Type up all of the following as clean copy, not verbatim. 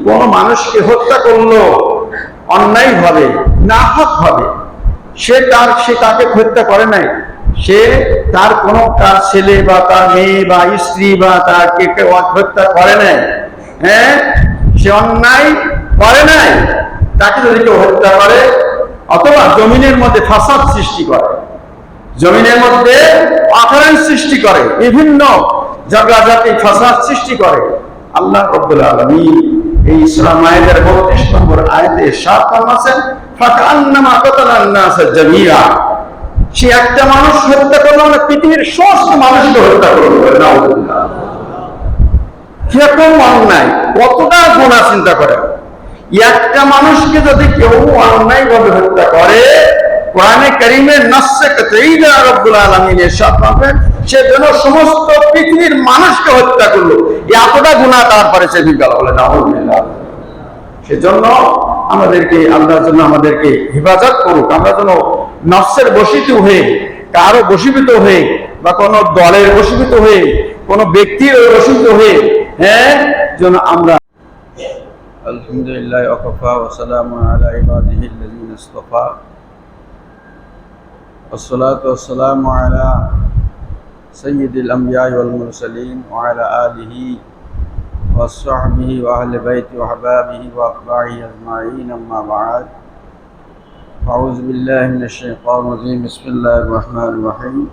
কোন মানুষকে হত্যা করলো অন্যায়ভাবে, নাহকভাবে, সে তাকে হত্যা করে নাই, সে তার কোনো তার ছেলে বা তার মেয়ে বা স্ত্রী বা তার কে হত্যা করে নাই, হ্যাঁ, সে অন্যায় করে নাই, তাকে যদি কেউ হত্যা করে অথবা জমিনের মধ্যে ফাসাদ সৃষ্টি করে, জমিনের মধ্যে অকারণ সৃষ্টি করে, বিভিন্ন ঝগড়াঝাটি ফাসাদ সৃষ্টি করে, আল্লাহ রাব্বুল আলামিন এই সূরা মায়েদার ৩২ নম্বর আয়াতে ইরশাদ ফরমাচ্ছেন, ফাকান্নামা কাতালান নাস জামিআ, সে একটা মানুষ হত্যা করলো না, পৃথিবীর সমস্ত মানুষকে হত্যা করলো। নাউযুবিল্লাহ, কিরকম অন্যায়, কতটা গুনাহ চিন্তা করে। একটা মানুষকে যদি কেউ অন্যায়ভাবে হত্যা করে, কোরআনে কারীমের নাসে কাতঈদা রব্বুল আলামিন ইরশাদ করেন, সে যেন সমস্ত পৃথিবীর মানুষকে হত্যা করলো, এতটা গুনাহ তার পরে সে বিকাল বলে। নাউযুবিল্লাহ, সেজন্য আমাদেরকে আল্লাহর জন্য আমাদেরকে হেফাজত করুক, আমরা যেন নফসের বশীভূত হয়ে, কারো বশীভূত হয়ে, বা কোনো দলের বশীভূত হয়ে, কোনো ব্যক্তির বশীভূত হয়ে, হ্যাঁ, যেন আমরা আলহামদুলিল্লাহ ওয়াকাফা ওয়া সালামুন আলা ইবাদিহিল্লাযীনা ইসতাফা والصلاة والسلام على سيد الأنبياء والمرسلين وعلى آله وصحبه وأهل بيته وأحبابه وأتباعه أجمعين، أما بعد، أعوذ بالله من الشيطان الرجيم، بسم الله الرحمن الرحيم.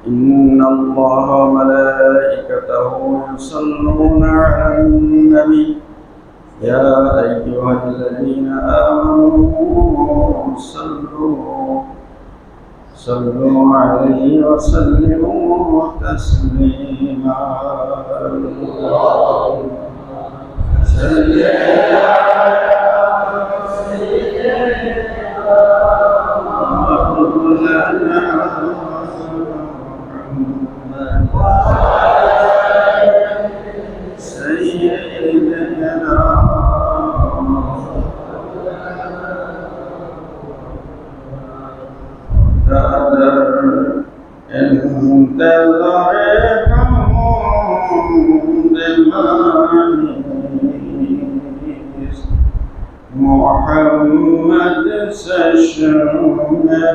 إن الله وملائكته يصلون على النبي يا أيها الذين آمنوا صلوا عليه وسلموا تسليما. اللهم صل على سيدنا مولانا محمد سشم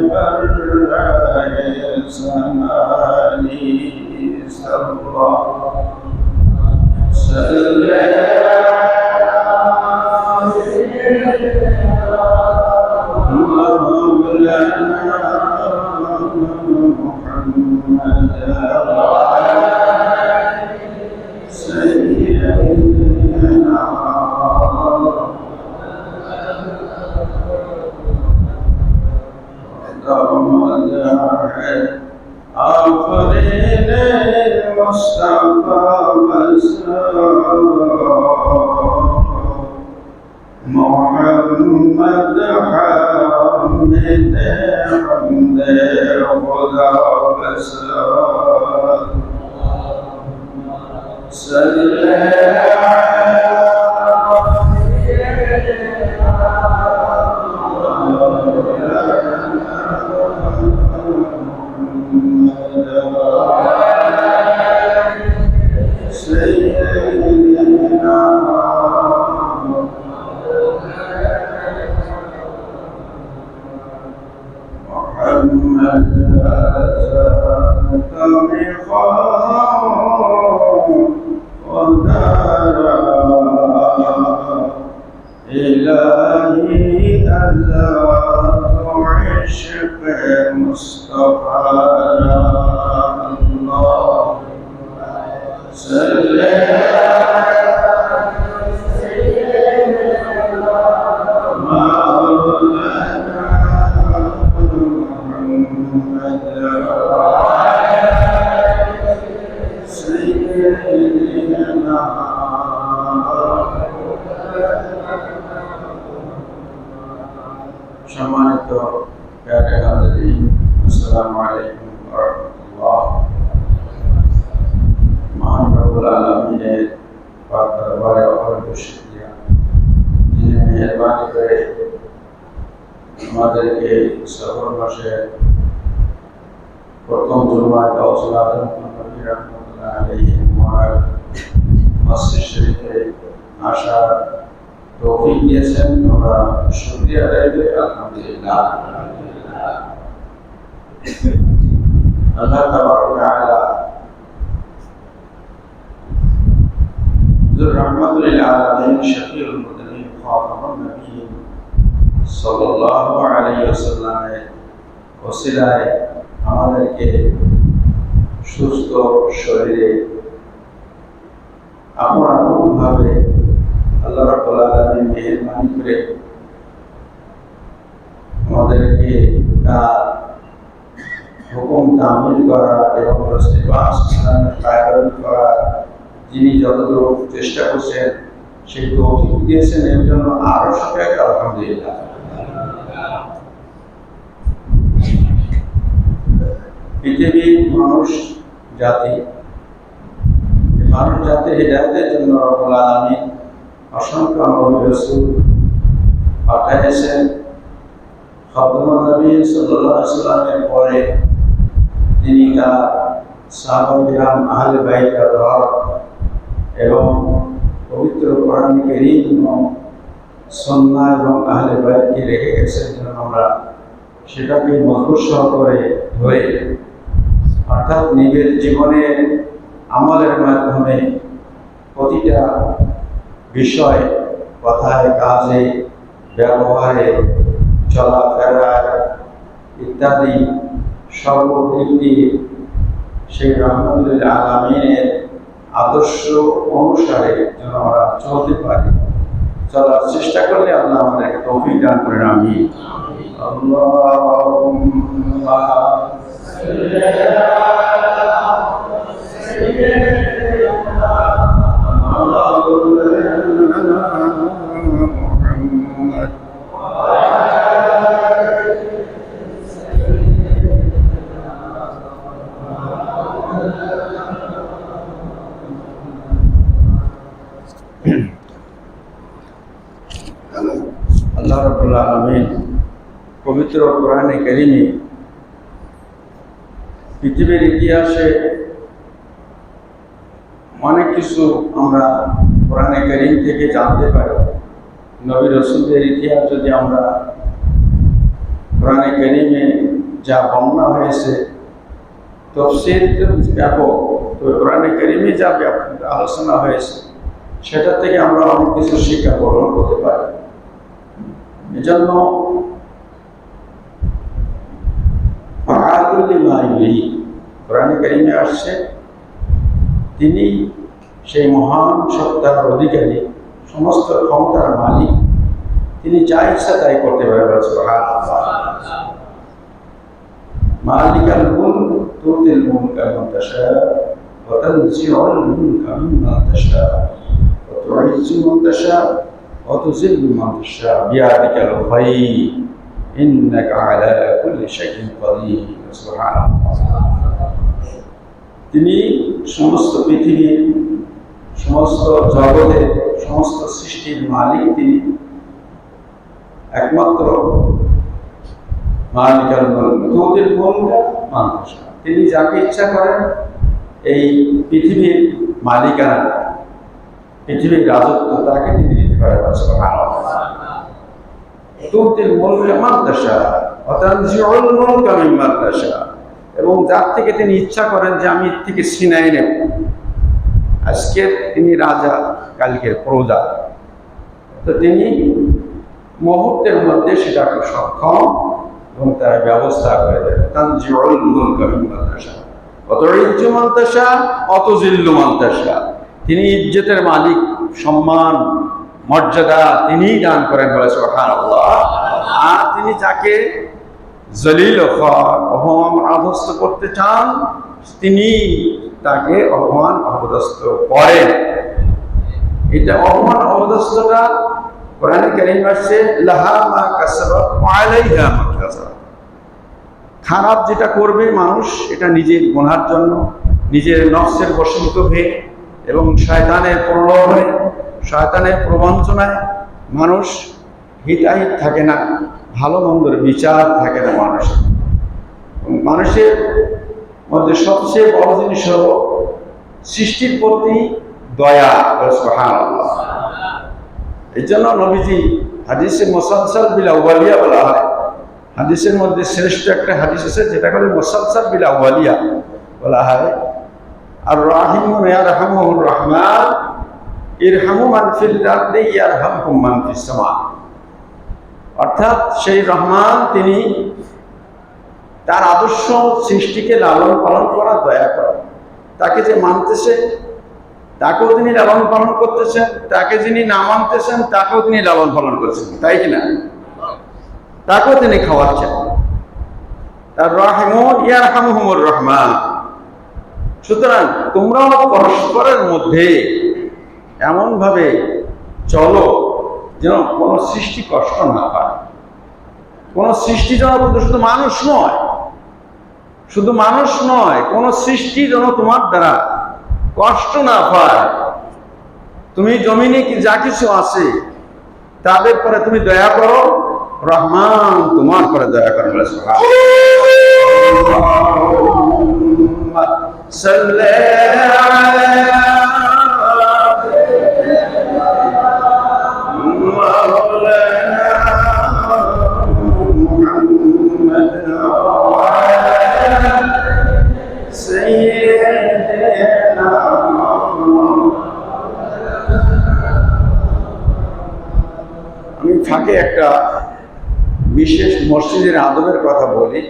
برائے سنالی صلی آفرین مصطفیٰ محمد حامد حمد خدا إلهي أذاب عشق مصطفى الله صل সম্মানিত প্যারে হাজিরিন, আসসালামু আলাইকুম ওয়া রাহমাতুল্লাহ। মহান রব্বুল আলামিনের পাক দরবারে অপরূপ শুকরিয়া, যিনি মেহেরবানি করে আমাদেরকে সফর মাসে প্রথম জুমায় গাউসুল আজম নবী রাহমাতুল্লাহ আলাইহি মসজিদ শরীফে আসার তৌফিক দিয়েছেন। আমরা শুকরিয়া আদায় করি আলহামদুলিল্লাহ। আল্লাহ তাবারক ওয়া তাআলা যুর রাহমাতুল লিল আলামিন শফিউল মুতাকিন খাতামুন নবিয়্যিন সাল্লাল্লাহু আলাইহি ওয়াসাল্লামের ওসিলায় আমাদেরকে সুস্থ শরীরে আপন-আপনভাবে আল্লাহ রাব্বুল আলামিন মেহেরবানি করে আমাদেরকে তার হুকুম তামিল করা এবং রাসূলুল্লাহ সাল্লাল্লাহু আলাইহি করা যিনি যতদূর চেষ্টা করছেন সেই তৌফিক দিয়েছেন, এর জন্য আরো শুকরিয়া আলহামদুলিল্লাহ। পৃথিবীর মানুষ জাতির হিদায়াতের জন্য রব্বুল আলামিন অসংখ্য নবী রাসূল পাঠিয়েছেন। খাতামুন নবী সাল্লাল্লাহু আলাইহি ওয়াসাল্লামের পরে তিনি তার সাহাবায়ে কিরাম আহলে বাইত এবং পবিত্র কোরআন কারীম এবং সুন্নাহ এবং আহলে বাইতকে রেখে গেছেন, যেন আমরা সেটাকে মজবুত সহকারে ধরে অর্থাৎ নিজের জীবনের আমলের মাধ্যমে প্রতিটা বিষয়, কথায়, কাজে, ব্যবহারে, চলাফেরায় ইত্যাদি সর্বদিক দিয়ে সেই রাহমাতুল আলামিনের আদর্শ অনুসারে যেন আমরা চলতে পারি, চলার চেষ্টা করলে আল্লাহ আমাদেরকে তৌফিক দান করেন। আমি আল্লাহুম্মা আল্লাহ রাব্বুল আলামিন পবিত্র কোরআনে কারীমে পৃথিবীর ইতিহাসে অনেক কিছু আমরা কোরআনে কারীম থেকে জানতে পারি। নবী রাসূলদের ইতিহাস যদি আমরা কোরআনে কারীমে যা বর্ণনা হয়েছে, তাফসীর ব্যাপক, তো কোরআনে কারীমে যা ব্যাপক আলোচনা হয়েছে সেটা থেকে আমরা অনেক কিছু শিক্ষা গ্রহণ করতে পারি। এজন্য কোরআনে কারীমে আসছে তিনি সেই মহান সত্তার অধিকারী, সমস্ত ক্ষমতার মালিক, তিনি যা ইচ্ছা তাই করতে পারবেন। সুবহানাল্লাহ। মালিকাল মুলক তুতিল মুলকা মান তাশা ওয়া তানজিউল মুলকা মিম্মান তাশা ওয়া তুইজ্জু মান তাশা ওয়া তুযিল্লু মান তাশা বিয়াদিকাল খায়র ইন্নাকা আলা কুল্লি শাইইন কাদির। সুবহানাল্লাহ। তিনি সমস্ত পৃথিবীর, সমস্ত জগতের, সমস্ত সৃষ্টির মালিক। তিনি একমাত্র মালিকাল মুলক তুতিল মুলকা মান তাশা, তিনি যাকে ইচ্ছা করেন এই পৃথিবীর মালিকানা, পৃথিবীর রাজত্ব তাকে তিনি দিতে পারেন। সুবহানাল্লাহ। তুতিল মুলকা মান তাশা ওয়া তানজিউল মুলকা মিম্মান তাশা, এবং যার থেকে তিনি ইচ্ছা করেন যে আমি এর থেকে ছিনাই নেব। আজকের তিনি রাজা, কালকের প্রজা, তো তিনি মুহূর্তের মধ্যে সেটাকে সক্ষম এবং তার ব্যবস্থা করে দেন। তানজিউল মুলকা মিম্মান তাশা ওয়া তুইজ্জু মান তাশা ওয়া তুযিল্লু মান তাশা, তিনি ইজ্জতের মালিক, সম্মান, মর্যাদা তিনিই দান করেন। বলে সুবহানাল্লাহ। আর তিনি যাকে জলিল অপমান অপদস্থ করতে চান তিনি তাকে অপমান অপদস্থ করেন। এটা অপমান অপদস্থটা কোরআনে কারীমে আসছে লাহা মা কাসাবাত ওয়া আলাইহা মা কাসাবাত। খারাপ যেটা করবে মানুষ, এটা নিজের গুনার জন্য, নিজের নফসের বশীভূত হয়ে এবং শয়তানের প্রলোভনে, শয়তানের প্রবঞ্চনায় মানুষ হিতাহিত থাকে না, ভালো মন্দের বিচার থাকে না মানুষের। মানুষের মধ্যে সবচেয়ে বড় জিনিস হলো সৃষ্টির প্রতি দয়া। সুবহানাল্লাহ। এই জন্য নবীজি হাদিসে মুসালসাল বিল আউয়ালিয়া বলা হয়। হাদিসের মধ্যে শ্রেষ্ঠ একটা হাদিস আছে যেটা করে মুসালসাল বিল আউয়ালিয়া বলা হয়, আর রাহিমুন ইয়ারহামুর রহমান ইরহামু মান ফিল আরদি ইয়ারহামকুম মান ফিস সামা। অর্থাৎ সেই রহমান তিনি তার আদর্শ সৃষ্টিকে লালন পালন করা, দয়া করা। তাকে যে মানতেছে তাকেও তিনি লালন পালন করতেছেন, তাকে যিনি না মানতেছেন তাকেও তিনি লালন পালন করছেন, তাই কিনা? তাকেও তিনি খাওয়াচ্ছেন। তার রাহিমুন ইয়ারহামুহুমুর রহমান। সুতরাং তোমরাও পরস্পরের মধ্যে এমন ভাবে চলো যেন কোনো সৃষ্টি কষ্ট না পায়। কোন সৃষ্টি যেন শুধু মানুষ নয়, শুধু মানুষ নয়, কোন সৃষ্টি যেন তোমার দ্বারা কষ্ট না পায়। তুমি জমিনে কি যা কিছু আছে তাদের পরে তুমি দয়া করো, রহমান তোমার পরে দয়া করে। আমি ফাঁকে একটা বিশেষ মসজিদের আদবের কথা বলি।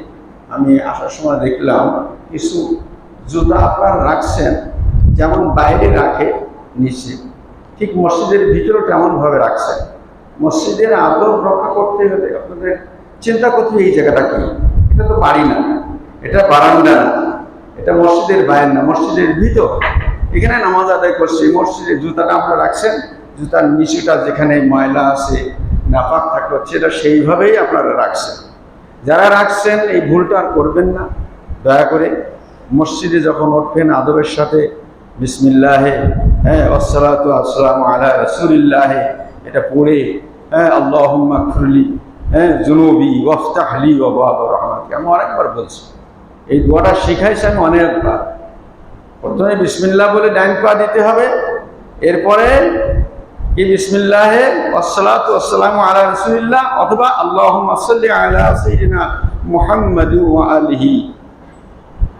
আমি আসার সময় দেখলাম কিছু জুতা আপনার রাখছেন যেমন বাইরে রাখে নিচে, ঠিক মসজিদের ভিতরে তেমনভাবে রাখছেন। মসজিদের আদব রক্ষা করতে হলে আপনাদের চিন্তা করতে হবে এই জায়গাটা কি। এটা তো বাড়ি না, এটা বারান্দা না, এটা মসজিদের বাইরে না, মসজিদের ভিতর। এখানে নামাজ আদায় করছি, মসজিদের জুতাটা আপনারা রাখছেন, জুতার নিচুটা যেখানে ময়লা আছে নাপাক থাকলো সেটা সেইভাবেই আপনারা রাখছেন। যারা রাখছেন এই ভুলটা আর করবেন না। দয়া করে মসজিদে যখন উঠবেন আদবের সাথে বিসমিল্লাহে, আসসালাতু আসসালামু আলা রাসূলিল্লাহ এটা পড়ে, আল্লাহুম্মা গফিরলি যুনুবি ওয়াফতাহলি ওয়া বাব রহমাতিক। আমি অনেকবার বলছি, এই দোয়াটা শিখাইছি আমি অনেকবার। প্রথমে বিসমিল্লাহ বলে ডাইন পা দিতে হবে, এরপরে কি বিসমিল্লাহে আসসালাতু আসসালামু আলা রাসূলিল্লাহ অথবা আল্লাহুম্মা সাল্লি আলা সাইয়্যিদিনা মুহাম্মাদ ওয়া আলিহি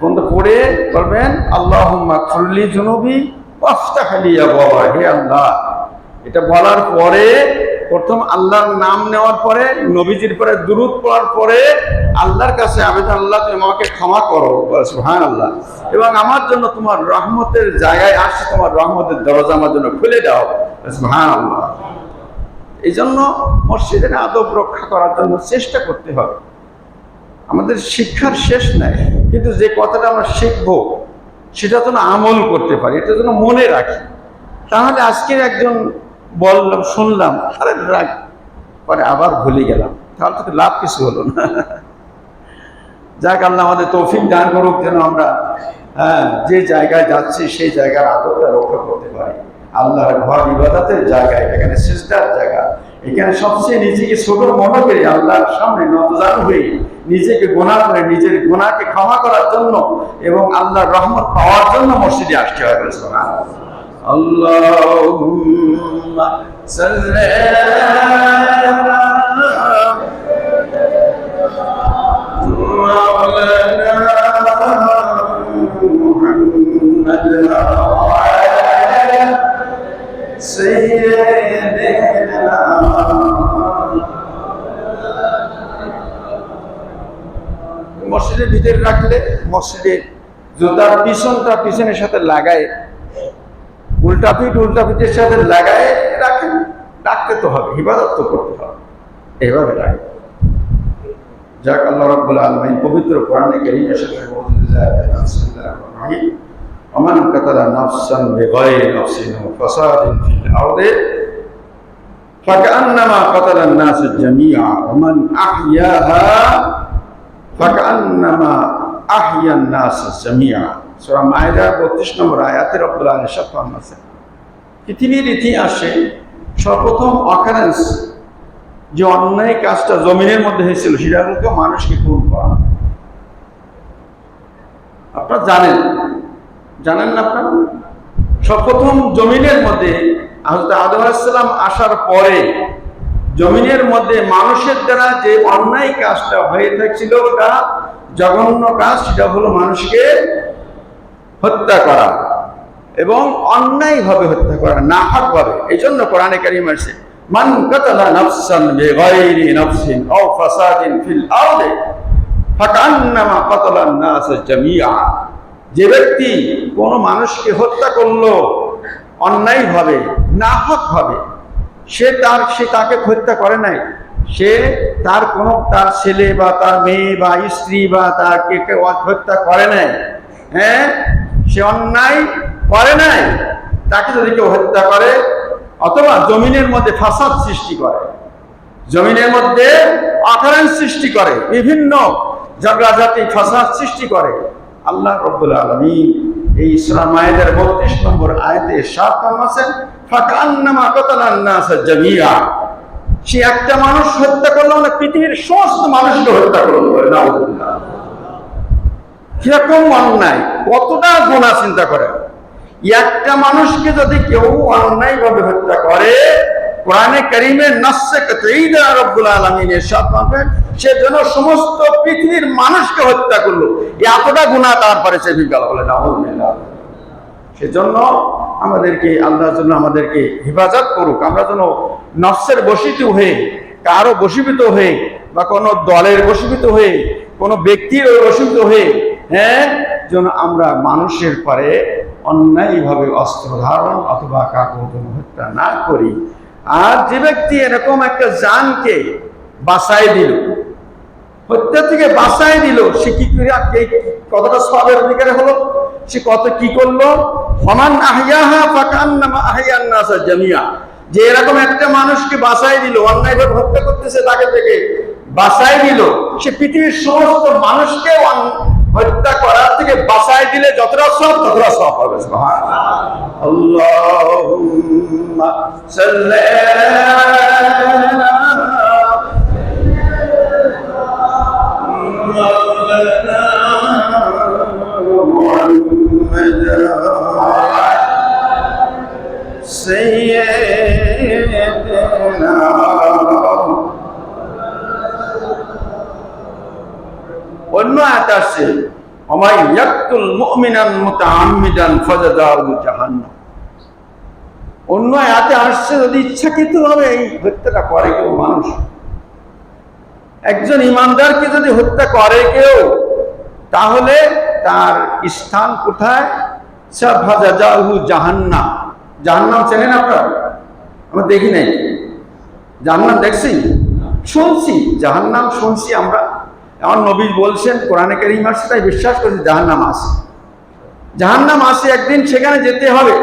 বন্ধ পড়ে বলবেন আল্লাহুম্মা গফিরলি যুনুবি ওয়াফতাহলি আবওয়াবা। হে আল্লাহ, এটা বলার পরে প্রথম আল্লাহর নাম নেওয়ার পরে নবীজির পরে দুরূদ পড়ার পরে আল্লাহর কাছে আবেদন, আল্লাহ তুমি আমাকে ক্ষমা করো, সুবহানাল্লাহ, এবং আমার জন্য তোমার রহমতের জায়গায় আসছে, তোমার রহমতের দরজা আমার জন্য খুলে দাও, সুবহানাল্লাহ। এই জন্য মসজিদের আদব রক্ষা করার জন্য চেষ্টা করতে হবে। আমাদের শিক্ষার শেষ নাই, কিন্তু যে কথাটা আমরা শিখবো সেটা যেন আমল করতে পারি, এটা যেন মনে রাখি। তাহলে আজকের একজন বললাম, শুনলাম, আরে রাগ, পরে আবার ভুলে গেলাম, তাহলে তো লাভ কিছু হলো না। যাক, আল্লাহ আমাদের তৌফিক দান করুক যেন আমরা যে জায়গায় যাচ্ছি সেই জায়গার আদবটা রক্ষা করতে পারি। আল্লাহর ঘর ইবাদতের জায়গা, এখানে সিজদার জায়গা, এখানে সবচেয়ে নিজেকে ছোট মনে করে আল্লাহর সামনে নতজানু হয়ে নিজেকে গুনাহ করে নিজের গুনাহকে ক্ষমা করার জন্য এবং আল্লাহর রহমত পাওয়ার জন্য মসজিদে আসতে হবে। সুবহানাল্লাহ। আল্লাহুম্মা সাল্লি আলা মাওলানা মুহাম্মাদ ওয়া আলা সাইয়্যিদিনা। মসজিদের ভিতরে রাখলে মসজিদের জুতার পিছনটা পিছনের সাথে লাগায়, উল্টা পিঠের সাথে লাগায় রাখেন। রাখতে তো হবে, ইবাদত তো করতে হবে, এইভাবে রাখে। যাক, আল্লাহ রাব্বুল আলামিন পবিত্র কোরআনে কারীমের সাথে ওমান কাতালা নাফসান বিগাইরি নাফসিন ওয়া ফাসাদিন ফিল আরদি ফাকান্নামা কাতালান নাস জামিআ ওয়া মান আহইয়াহা ফাকান্নামা আহইয়ান নাস জামিআ। সূরা মায়েদা 32 নম্বর আয়াতে রব্বুল আলামিন সাফান আছে পৃথিবীর ইতিহাসে সর্বপ্রথম অকারেন্স যে অন্যায় কাজটা জমিনের মধ্যে হয়েছিল সেটা হলো মানুষকে খুন করা। আপনারা জানেন না? আপনারা সর্বপ্রথম জমিনের মধ্যে হযরত আদম আলাইহিস সালাম আসার পরে জমিনের মধ্যে মানুষের দ্বারা যে অন্যায় কাজটা হয়ে থাকছিল, ওটা জঘন্য কাজ, সেটা হলো মানুষকে হত্যা করা এবং অন্যায়ভাবে হত্যা করা, নাহকভাবে। এই জন্য কোরআনে কারীম আছে, মান কাতালা নাফসান বিগাইরি নাফসিন আও ফাসাদিন ফিল আরদি ফাকান্নামা কাতালান নাস জামিআ। যে ব্যক্তি কোনো মানুষকে হত্যা করলো অন্যায়ভাবে, নাহকভাবে, সে তাকে হত্যা করে নাই, সে তার ছেলে বা তার মেয়ে বা স্ত্রী বা তাকে হত্যা করে নাই, হ্যাঁ, সে অন্যায় করে নাই, তাকে যদি কেউ হত্যা করে অথবা জমিনের মধ্যে ফাসাদ সৃষ্টি করে, জমিনের মধ্যে অকারণ সৃষ্টি করে, বিভিন্ন ঝগড়াঝাটি ফাসাদ সৃষ্টি করে, আল্লাহ রাব্বুল আলামিন এই সূরা মায়েদার 32 নম্বর আয়াতে ইরশাদ ফরমাছেন, ফাকান্নামা কাতালান নাস জামিআ। সে একটা মানুষ হত্যা করলো না, পৃথিবীর সমস্ত মানুষকে হত্যা করলো। নাউযুবিল্লাহ। কিরকম অন্যায়, কতটা গুনাহ চিন্তা করে। একটা মানুষকে যদি কেউ অন্যায়ভাবে হত্যা করে, কোরআনে কারীমে নাসসে কাতঈদা রব্বুল আলামিন ইরশাদ করেন, সে যেন সমস্ত পৃথিবীর মানুষকে হত্যা করলো। এতটা গুনাহ তার পরে সে বিজ্ঞাল বলে। নাউযুবিল্লাহ। সেজন্য আমাদেরকে, আল্লাহর জন্য আমাদেরকে হেফাজত করুক, আমরা যেন নফসের বশীভূত হয়ে, কারো বশীভূত হয়ে, বা কোনো দলের বশীভূত হয়ে, কোনো ব্যক্তির বশীভূত হয়ে, হ্যাঁ, যেন আমরা মানুষের পরে অন্যায়ভাবে অস্ত্র ধারণ অথবা কাউকে হত্যা না করি। আর যে ব্যক্তি এরকম একটা জানকে বাঁচাই দিল, হত্যা থেকে বাঁচাই দিল, সে কি করে, কতটা সওয়াবের অধিকারী হলো, সে কত কি করলো। ফামান আহইয়াহা ফাকান্নামা আহইয়ান নাস জামিআ। যে এরকম একটা মানুষকে বাঁচাই দিল, অন্যায়ভাবে হত্যা করতেছে তাকে থেকে বাঁচাই দিল, সে পৃথিবীর সমস্ত মানুষকে হত্যা করার থেকে বাঁচাই দিলে যতটা সওয়াব ততটা সওয়াব হবে। সুবহানাল্লাহ। আল্লাহুম্মা সাল্লি আলা মাওলানা মুহাম্মাদ সাইয়্যিদিনা। অন্য আয়াত আছে, ওমাই ইয়াকতুল মুমিনান মুতাআম্মিদান ফাজাযাহু জাহান্নাম। অন্য আয়াতে আসছে, যদি ইচ্ছাকৃতভাবে এই হত্যাটা করে কেউ মানুষ, একজন ইমানদারকে যদি হত্যা করে কেউ, তাহলে তার স্থান কোথায়? ফাজাযাহু জাহান্নাম। জাহান্নাম চেনেন আপনারা? আমরা দেখি নাই। জাহান্নাম দেখছি, শুনছি, জাহান্নাম শুনছি আমরা। আমার নবী বলছেন, কোরআনে কারীম আছে, তাই বিশ্বাস করছি জাহান্নাম আছে। জাহান্নাম আছে, একদিন সেখানে যেতে হবে,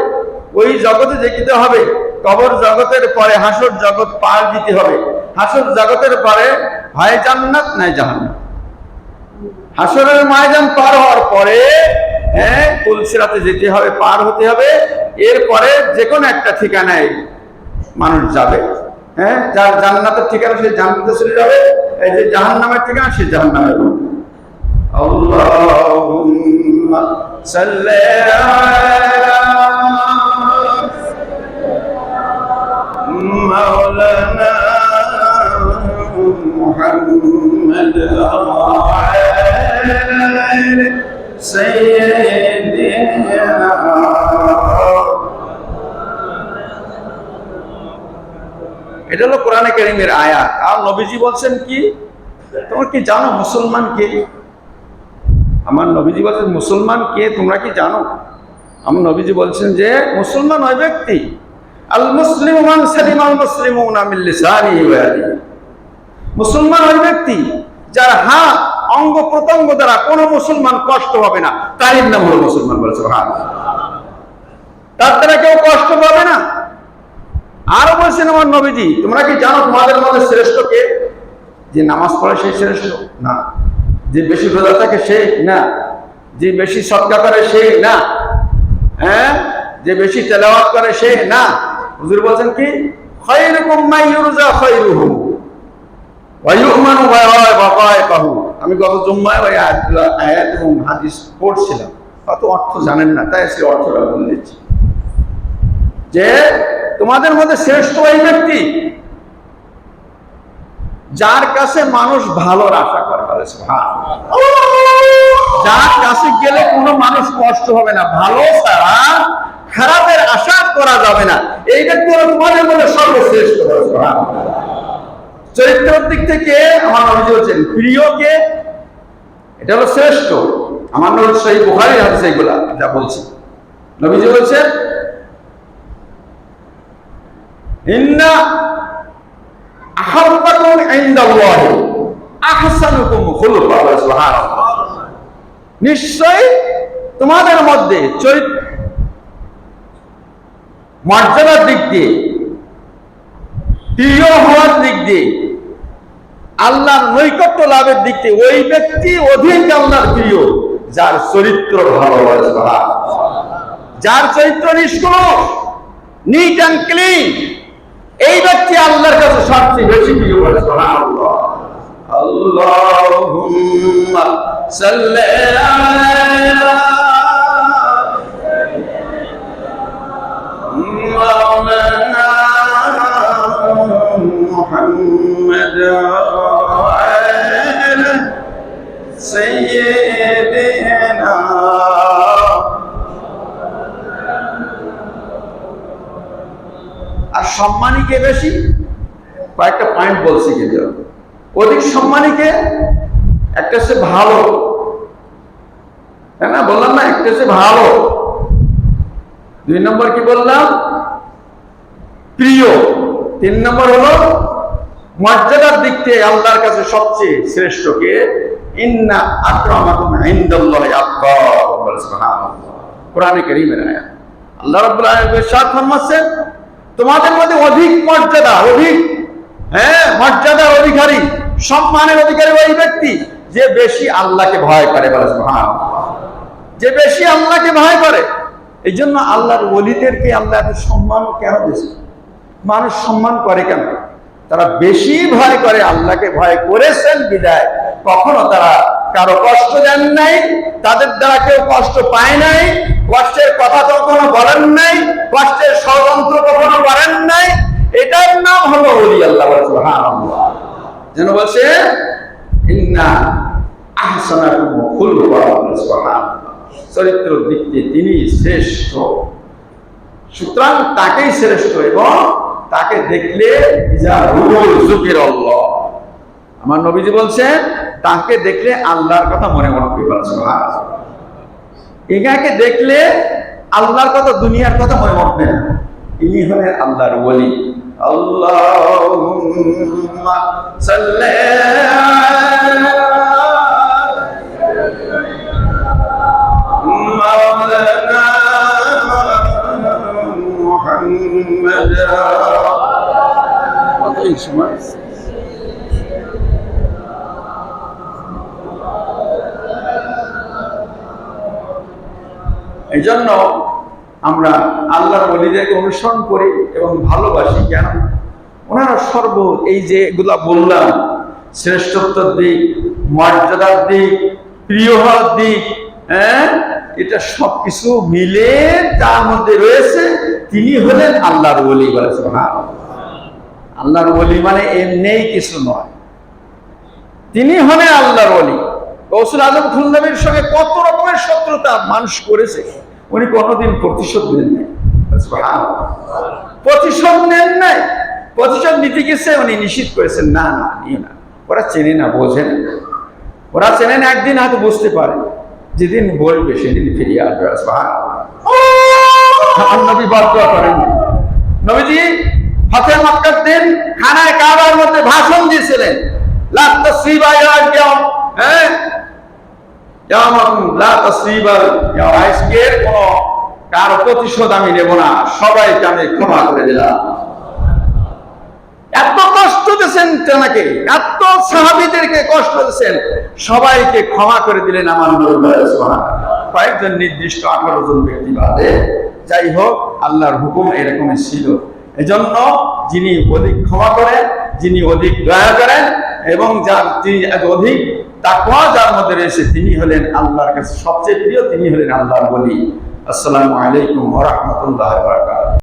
ওই জগতে যেতে হবে। কবর জগতের পরে হাসর জগৎ পার দিতে হবে। হাসর জগতের পরে হয় জান্নাত নাই জাহান্নাম। হাসরের ময়দান পার হওয়ার পরে, হ্যাঁ, পুলসিরাতে যেতে হবে, পার হতে হবে। এরপরে যে কোনো একটা ঠিকানায় মানুষ যাবে, হ্যাঁ, যার জান্নাতের ঠিকানা সে জান্নাতে চলে যাবে, এই যে জাহান্নামের ঠিকানা সে জাহান্নামে যাবে। আল্লাহুম্মা সাল্লি আলা মাওলানা মুহাম্মাদ সাইয়্যিদিনা। এটা হলো কোরআনে কারীমের আয়াত। আর নবীজি বলছেন কি, তোমরা কি জানো মুসলমান কে? আমার নবীজি বলছেন, মুসলমান কে তোমরা কি জানো? আমার নবীজি বলছেন যে মুসলমান ওই ব্যক্তি, আল মুসলিমু মান সালিমাল মুসলিমুনা মিন লিসানিহি ওয়া ইয়াদিহি। মুসলমান ওই ব্যক্তি যার হাত, অঙ্গ প্রত্যঙ্গ দ্বারা কোনো মুসলমান কষ্ট হবে না, তারই নাম হলো মুসলমান। বলে সুবহানাল্লাহ। তার দ্বারা কেউ কষ্ট পাবে না। আরো বলছেন আমার নবীজি, তোমরা কি জানো তোমাদের মধ্যে শ্রেষ্ঠ কে? যে নামাজ পড়ে সেই শ্রেষ্ঠ না, যে বেশি রোজা থাকে সে না, যে বেশি সদকা করে সে না, হ্যাঁ, যে বেশি তেলাওয়াত করে সে না। হুজুর বলছেন কি, খায়রুকুম মান ইউরজা খায়রুহু ওয়া ইউমানু বাকায়াহু। আমি গত জুম্মায় ওই আয়াত এবং হাদিস পড়ছিলাম, অত অর্থ জানেন না, তাই সে অর্থটা বলে দিচ্ছি। যে তোমাদের মধ্যে শ্রেষ্ঠ ওই ব্যক্তি যার কাছে মানুষ ভালোর আশা করে। যার কাছে গেলে কোনো মানুষ কষ্ট হবে না, ভালো ছাড়া খারাপের আশা করা যাবে না, এই ব্যক্তি হলো তোমাদের মধ্যে সর্বশ্রেষ্ঠ। চরিত্রের দিক থেকে আমার নবীজি বলছেন প্রিয়কে, এটা হলো শ্রেষ্ঠ। আমার নবী সেই বুখারী হাদিস এগুলা যা বলছি, নবীজি বলছেন ইন্না আহাব্বাকুম ইনদাল্লাহি আহসানুকুম খুলুকা। সুবহানাল্লাহ। নিশ্চয় তোমাদের মধ্যে মর্যাদার দিক দিয়ে, প্রিয় হওয়ার দিক দিয়ে, আল্লাহর নৈকট্য লাভের দিক দিয়ে ওই ব্যক্তি অধিক আল্লাহর প্রিয় যার চরিত্র ভালো, যার চরিত্র নিষ্কলুষ, নিট অ্যান্ড ক্লিন, এই ব্যক্তি আল্লাহর কাছে সবচেয়ে বেশি প্রিয়। সুবহানাল্লাহ। আল্লাহুম্মা সাল্লি আলা মাওলানা মুহাম্মাদ ওয়া আলা সাইয়্যিদিনা। আর সম্মানী কে বেশি? কয়েকটা পয়েন্ট বলছি, কিন্তু অধিক সম্মানী কে? একটা হচ্ছে ভালো, তাই না? বললাম না, একটা হচ্ছে ভালো। 2 নম্বর কি বললাম? প্রিয়। 3 নম্বর হলো মর্যাদার দিক থেকে আল্লাহর কাছে সবচেয়ে শ্রেষ্ঠ কে? ইন্না আকরামাকুম ইনদাল্লাহি আতকাকুম। সুবহানাল্লাহ। কোরআনে কারীমের আয়াত। আল্লাহ রাব্বুল আলামিন ইরশাদ ফরমাচ্ছেন তোমাদের মধ্যে অধিক মর্যাদা, মর্যাদার অধিকারী, সম্মানের অধিকারী ওই ব্যক্তি যে বেশি আল্লাহকে ভয় করে। সুবহানাল্লাহ। যে বেশি আল্লাহকে ভয় করে। এই জন্য আল্লাহর ওলিদেরকে আল্লাহ এত সম্মান কেন দিয়েছে? মানুষ সম্মান করে কেন? তারা বেশি ভয় করে, আল্লাহকে ভয় করেছেন বিদায় কখনো তারা কারো কষ্ট দেন নাই, তাদের দ্বারা কেউ কষ্ট পায় নাই, কষ্টের কথা কখনো বলেন নাই, কষ্টের ষড়যন্ত্র কখনো করেন নাই। এটার নাম হলো ওলি। আল্লাহ সুবহানাল্লাহ যেন বলছে ইন্না আহসানাকুম খুলুকা। সুবহানাল্লাহ। চরিত্রের দিক দিয়ে তিনি শ্রেষ্ঠ, সুতরাং তাকেই শ্রেষ্ঠ, এবং তাকে দেখলে আমার নবীজি বলছেন তাকে দেখলে আল্লাহর কথা মনে উঠবে। এটাকে দেখলে আল্লাহর কথা, দুনিয়ার কথা মনে উঠবে না। ইনি হলেন আল্লাহর ওলি। আল্লাহুম্মা সাল্লি মাওলানা মুহাম্মাদ। কতই সময় এই জন্য আমরা আল্লাহর ওলিদেরকে অনুসরণ করি এবং ভালোবাসি। কেন? ওনারা এই যে এগুলা বললাম, শ্রেষ্ঠত্বের দিক, মর্যাদার দিক, প্রিয় হওয়ার দিক, এটা সবকিছু মিলে তার মধ্যে রয়েছে তিনি হলেন আল্লাহর ওলি। বলেছে আল্লাহর ওলি মানে এমনি কিছু নয়, তিনি হলেন আল্লাহর ওলি। গৌসুল আজম খুলনাবীর সঙ্গে কত রকমের শত্রুতা মানুষ করেছে, উনি কোনোদিন প্রতিশোধ নেন নাই। প্রতিশোধ নেন নাই, প্রতিশোধ নিতে গেছে উনি নিষেধ করেছেন, না না নিয়ে না। ওরা চেনে না, বোঝে না, ওরা চেনে না। একদিন হয়তো বুঝতে পারে, যেদিন বলবে সেদিন ফিরিয়ে আসবে। নবী বদদুয়া করেন। নবীজি ফাতহে মক্কার দিন খানায় কাবার মধ্যে ভাষণ দিয়েছিলেন, লা তাসরিবা ইয়াউম, আজকের কোন কারো প্রতিশোধ আমি নেব না, সবাইকে আমি ক্ষমা করে দিলাম। এত কষ্ট দিয়েছেন তেনাকে, এত সাহাবীদেরকে কষ্ট দিয়েছেন, সবাইকে ক্ষমা করে দিলেন আমার নবী। কয়েকজন নির্দিষ্ট 18 জন ব্যক্তি বাদে। যাই হোক, আল্লাহর হুকুম এরকমই ছিল। এজন্য যিনি অধিক ক্ষমা করেন, যিনি অধিক দয়া করেন, এবং তিনি অধিক তাকওয়া যার মধ্যে রয়েছে, তিনি হলেন আল্লাহর কাছে সবচেয়ে প্রিয়, তিনি হলেন আল্লাহর ওলি। আসসালামু আলাইকুম ওয়া রাহমাতুল্লাহি ওয়া বারাকাতুহু।